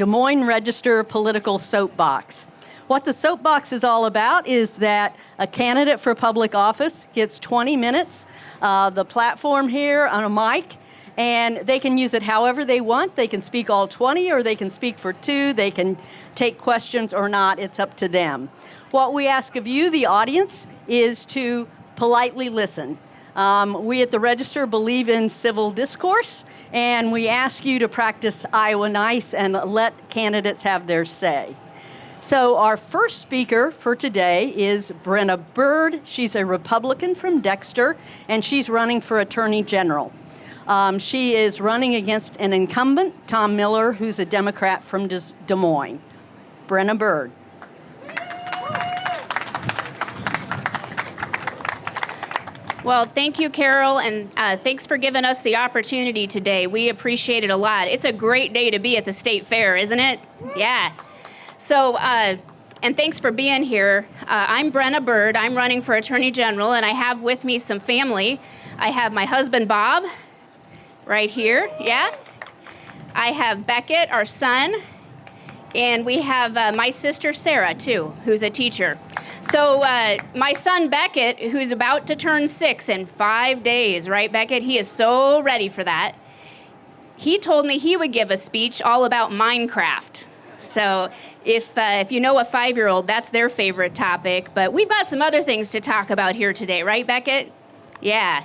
Des Moines Register Political Soapbox. What the Soapbox is all about is that a candidate for public office gets 20 minutes, the platform here on a mic, and they can use it however they want. They can speak all 20 or they can speak for 2. They can take questions or not. It's up to them. What we ask of you, the audience, is to politely listen. We at the Register believe in civil discourse, and we ask you to practice Iowa nice and let candidates have their say. So our first speaker for today is Brenna Bird. She's a Republican from Dexter, and she's running for Attorney General. She is running against an incumbent, Tom Miller, who's a Democrat from Des Moines. Brenna Bird. Well, thank you, Carol, and thanks for giving us the opportunity today. We appreciate it a lot. It's a great day to be at the State Fair, isn't it? Yeah. So, and thanks for being here. I'm Brenna Bird. I'm running for Attorney General, and I have with me some family. I have my husband, Bob, right here. Yeah. I have Beckett, our son, and we have my sister, Sarah, too, who's a teacher. So my son, Beckett, who's about to turn 6 in 5 days, right, Beckett? He is so ready for that. He told me he would give a speech all about Minecraft. So if you know a 5-year-old, that's their favorite topic. But we've got some other things to talk about here today, right, Beckett? Yeah.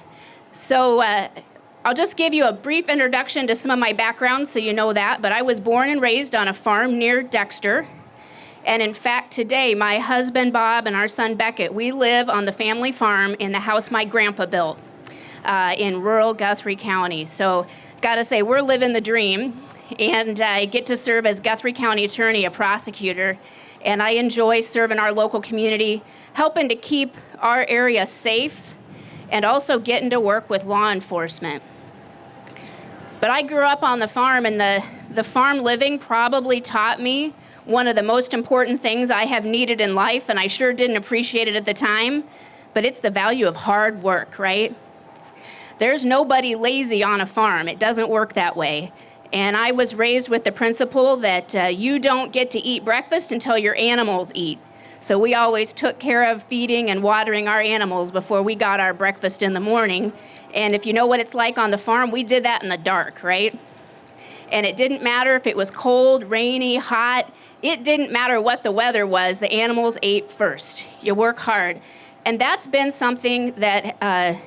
So I'll just give you a brief introduction to some of my background so you know that. But I was born and raised on a farm near Dexter. And in fact, today, my husband, Bob, and our son, Beckett, we live on the family farm in the house my grandpa built in rural Guthrie County. So gotta say, we're living the dream. And I get to serve as Guthrie County attorney, a prosecutor. And I enjoy serving our local community, helping to keep our area safe, and also getting to work with law enforcement. But I grew up on the farm, and the farm living probably taught me one of the most important things I have needed in life, and I sure didn't appreciate it at the time, but it's the value of hard work, right? There's nobody lazy on a farm. It doesn't work that way. And I was raised with the principle that you don't get to eat breakfast until your animals eat. So we always took care of feeding and watering our animals before we got our breakfast in the morning. And if you know what it's like on the farm, we did that in the dark, right? And it didn't matter if it was cold, rainy, hot. It didn't matter what the weather was. The animals ate first. You work hard. And that's been something that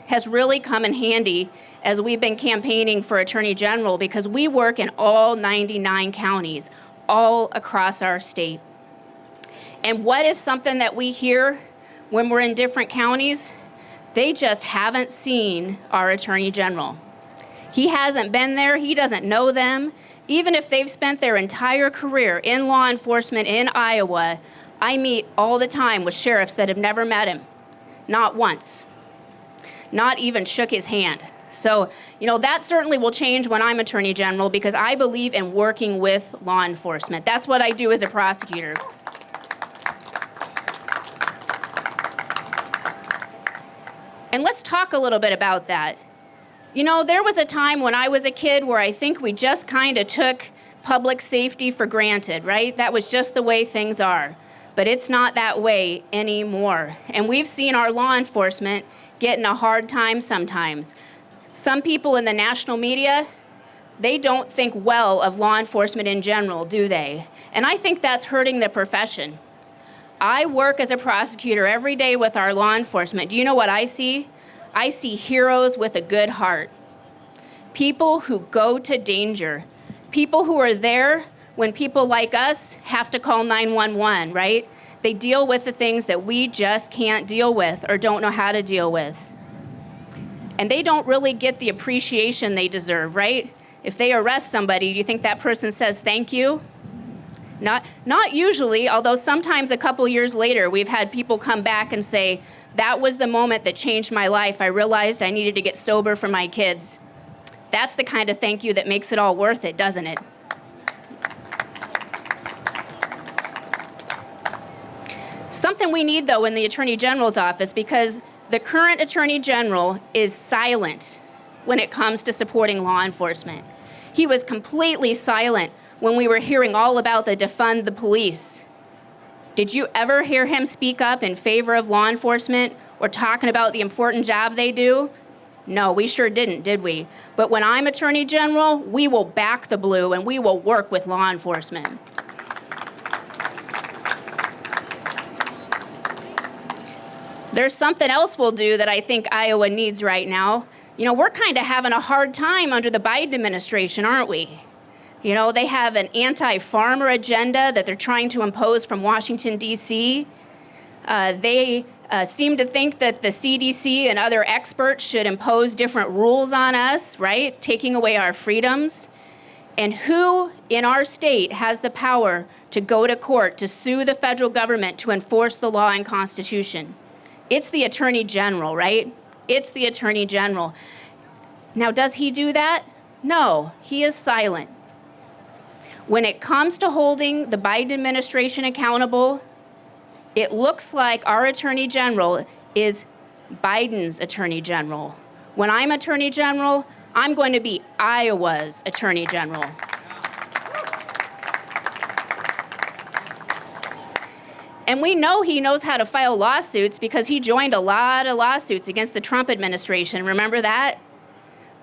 has really come in handy as we've been campaigning for Attorney General, because we work in all 99 counties, all across our state. And what is something that we hear when we're in different counties? They just haven't seen our Attorney General. He hasn't been there. He doesn't know them. Even if they've spent their entire career in law enforcement in Iowa, I meet all the time with sheriffs that have never met him. Not once. Not even shook his hand. So, that certainly will change when I'm Attorney General, because I believe in working with law enforcement. That's what I do as a prosecutor. And let's talk a little bit about that. There was a time when I was a kid where I think we just kind of took public safety for granted, right? That was just the way things are. But it's not that way anymore. And we've seen our law enforcement get in a hard time sometimes. Some people in the national media, they don't think well of law enforcement in general, do they? And I think that's hurting the profession. I work as a prosecutor every day with our law enforcement. Do you know what I see? I see heroes with a good heart. People who go to danger. People who are there when people like us have to call 911, right? They deal with the things that we just can't deal with or don't know how to deal with. And they don't really get the appreciation they deserve, right? If they arrest somebody, do you think that person says thank you? Not usually, although sometimes a couple years later, we've had people come back and say, that was the moment that changed my life. I realized I needed to get sober for my kids. That's the kind of thank you that makes it all worth it, doesn't it? Something we need, though, in the Attorney General's office, because the current Attorney General is silent when it comes to supporting law enforcement. He was completely silent when we were hearing all about the defund the police. Did you ever hear him speak up in favor of law enforcement or talking about the important job they do? No, we sure didn't, did we? But when I'm Attorney General, we will back the blue and we will work with law enforcement. There's something else we'll do that I think Iowa needs right now. You know, we're kind of having a hard time under the Biden administration, aren't we? You know, they have an anti-farmer agenda that they're trying to impose from Washington, D.C. They seem to think that the CDC and other experts should impose different rules on us, right? Taking away our freedoms. And who in our state has the power to go to court to sue the federal government to enforce the law and Constitution? It's the Attorney General, right? It's the Attorney General. Now, does he do that? No, he is silent. When it comes to holding the Biden administration accountable, it looks like our Attorney General is Biden's Attorney General. When I'm Attorney General, I'm going to be Iowa's Attorney General. And we know he knows how to file lawsuits because he joined a lot of lawsuits against the Trump administration. Remember that?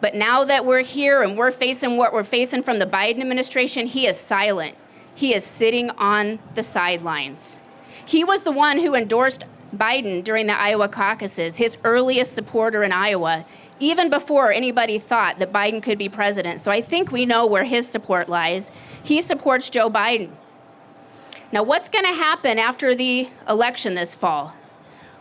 But now that we're here and we're facing what we're facing from the Biden administration, he is silent. He is sitting on the sidelines. He was the one who endorsed Biden during the Iowa caucuses, his earliest supporter in Iowa, even before anybody thought that Biden could be president. So I think we know where his support lies. He supports Joe Biden. Now, what's going to happen after the election this fall?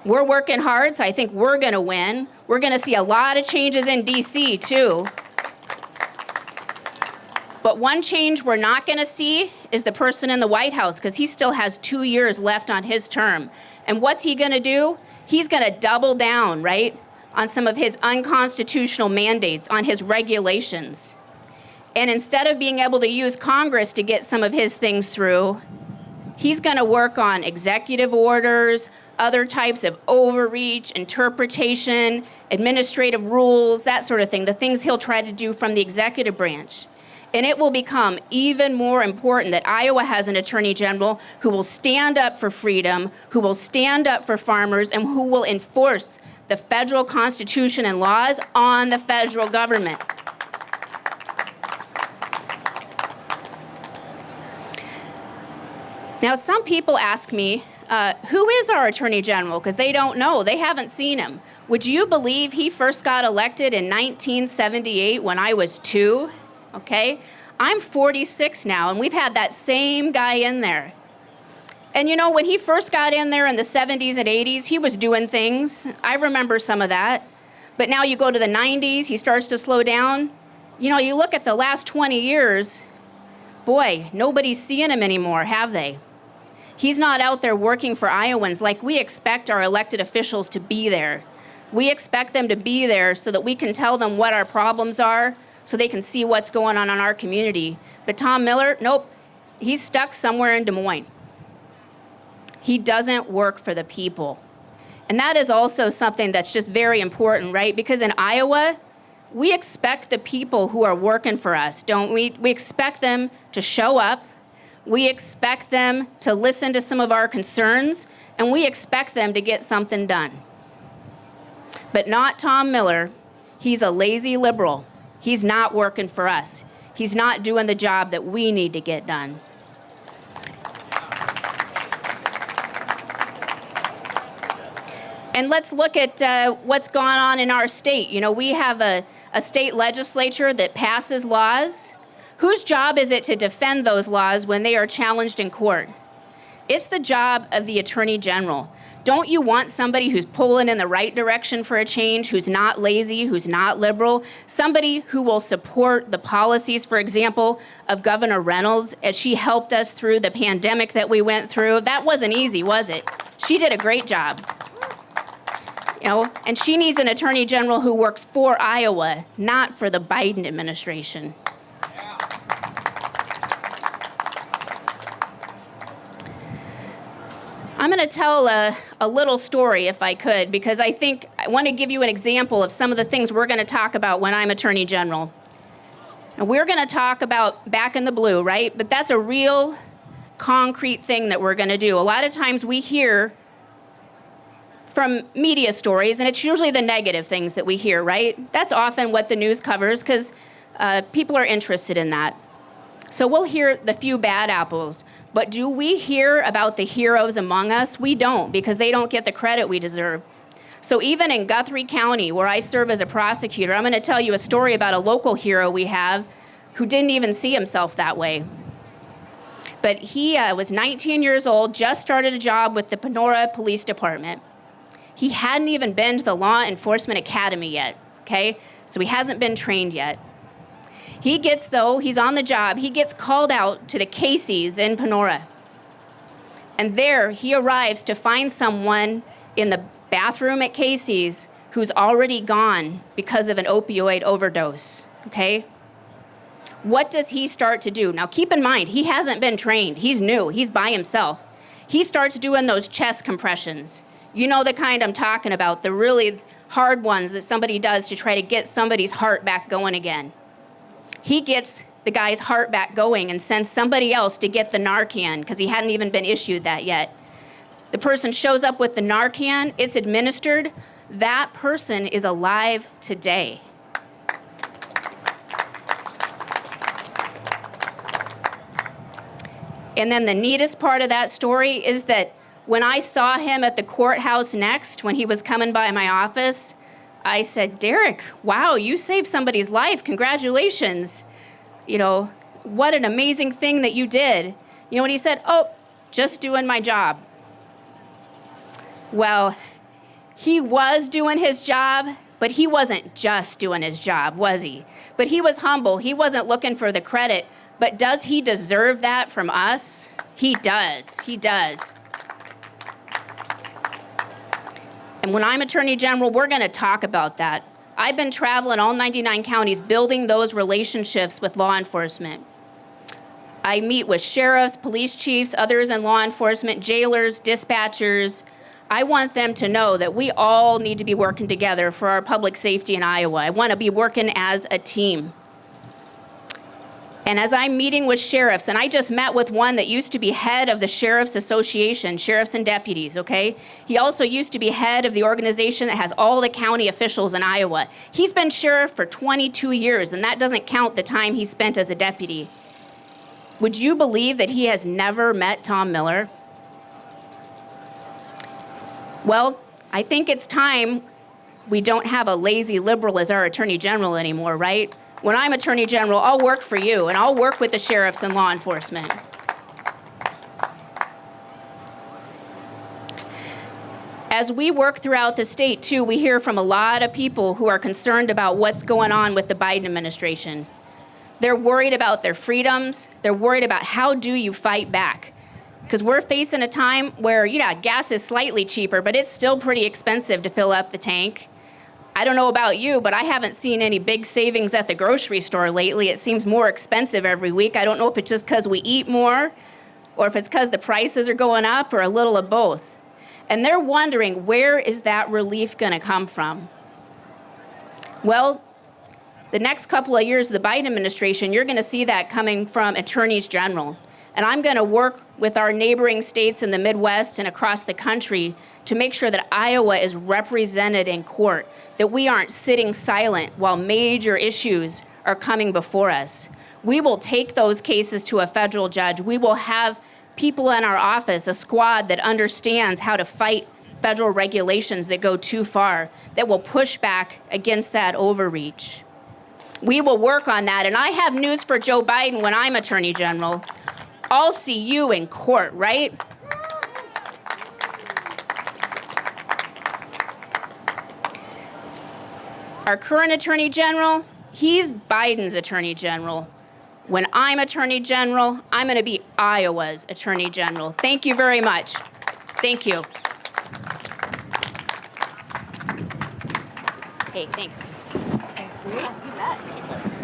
We're working hard, so I think we're going to win. We're going to see a lot of changes in D.C., too. But one change we're not going to see is the person in the White House, because he still has 2 years left on his term. And what's he going to do? He's going to double down, right, on some of his unconstitutional mandates, on his regulations. And instead of being able to use Congress to get some of his things through, he's going to work on executive orders, other types of overreach, interpretation, administrative rules, that sort of thing, the things he'll try to do from the executive branch. And it will become even more important that Iowa has an Attorney General who will stand up for freedom, who will stand up for farmers, and who will enforce the federal Constitution and laws on the federal government. Now, some people ask me, who is our Attorney General? Because they don't know. They haven't seen him. Would you believe he first got elected in 1978 when I was 2? Okay? I'm 46 now, and we've had that same guy in there. And you know, when he first got in there in the 70s and 80s, he was doing things. I remember some of that. But now you go to the 90s, he starts to slow down. You know, you look at the last 20 years, boy, nobody's seeing him anymore, have they? He's not out there working for Iowans like we expect our elected officials to be there. We expect them to be there so that we can tell them what our problems are, so they can see what's going on in our community. But Tom Miller, nope, he's stuck somewhere in Des Moines. He doesn't work for the people. And that is also something that's just very important, right? Because in Iowa, we expect the people who are working for us, don't we? We expect them to show up. We expect them to listen to some of our concerns, and we expect them to get something done. But not Tom Miller. He's a lazy liberal. He's not working for us. He's not doing the job that we need to get done. And let's look at what's gone on in our state. You know, we have a state legislature that passes laws. Whose job is it to defend those laws when they are challenged in court? It's the job of the Attorney General. Don't you want somebody who's pulling in the right direction for a change, who's not lazy, who's not liberal, somebody who will support the policies, for example, of Governor Reynolds as she helped us through the pandemic that we went through? That wasn't easy, was it? She did a great job. You know, and she needs an Attorney General who works for Iowa, not for the Biden administration. I'm going to tell a little story, if I could, because I think I want to give you an example of some of the things we're going to talk about when I'm Attorney General. And we're going to talk about back in the blue, right? But that's a real concrete thing that we're going to do. A lot of times we hear from media stories, and it's usually the negative things that we hear, right? That's often what the news covers because people are interested in that. So we'll hear the few bad apples. But do we hear about the heroes among us? We don't, because they don't get the credit we deserve. So even in Guthrie County, where I serve as a prosecutor, I'm going to tell you a story about a local hero we have who didn't even see himself that way. But he was 19 years old, just started a job with the Panora Police Department. He hadn't even been to the Law Enforcement Academy yet, okay? So he hasn't been trained yet. He's on the job, he gets called out to the Casey's in Panora. And there he arrives to find someone in the bathroom at Casey's who's already gone because of an opioid overdose, okay? What does he start to do? Now keep in mind, he hasn't been trained, he's new, he's by himself. He starts doing those chest compressions. You know the kind I'm talking about, the really hard ones that somebody does to try to get somebody's heart back going again. He gets the guy's heart back going and sends somebody else to get the Narcan because he hadn't even been issued that yet. The person shows up with the Narcan, it's administered. That person is alive today. And then the neatest part of that story is that when I saw him at the courthouse next, when he was coming by my office, I said, Derek, wow, you saved somebody's life. Congratulations. You know, what an amazing thing that you did. You know what he said? Oh, just doing my job. Well, he was doing his job, but he wasn't just doing his job, was he? But he was humble. He wasn't looking for the credit. But does he deserve that from us? He does. He does. And when I'm Attorney General, we're going to talk about that. I've been traveling all 99 counties building those relationships with law enforcement. I meet with sheriffs, police chiefs, others in law enforcement, jailers, dispatchers. I want them to know that we all need to be working together for our public safety in Iowa. I want to be working as a team. And as I'm meeting with sheriffs, and I just met with one that used to be head of the Sheriff's Association, Sheriffs and Deputies, okay? He also used to be head of the organization that has all the county officials in Iowa. He's been sheriff for 22 years, and that doesn't count the time he spent as a deputy. Would you believe that he has never met Tom Miller? Well, I think it's time we don't have a lazy liberal as our Attorney General anymore, right? When I'm Attorney General, I'll work for you, and I'll work with the sheriffs and law enforcement. As we work throughout the state, too, we hear from a lot of people who are concerned about what's going on with the Biden administration. They're worried about their freedoms. They're worried about how do you fight back. Because we're facing a time where, yeah, gas is slightly cheaper, but it's still pretty expensive to fill up the tank. I don't know about you, but I haven't seen any big savings at the grocery store lately. It seems more expensive every week. I don't know if it's just because we eat more or if it's because the prices are going up or a little of both. And they're wondering, where is that relief going to come from? Well, the next couple of years of the Biden administration, you're going to see that coming from attorneys general. And I'm going to work with our neighboring states in the Midwest and across the country to make sure that Iowa is represented in court, that we aren't sitting silent while major issues are coming before us. We will take those cases to a federal judge. We will have people in our office, a squad that understands how to fight federal regulations that go too far, that will push back against that overreach. We will work on that. And I have news for Joe Biden when I'm Attorney General. I'll see you in court, right? Our current Attorney General, he's Biden's Attorney General. When I'm Attorney General, I'm going to be Iowa's Attorney General. Thank you very much. Thank you. Hey, thanks. You bet.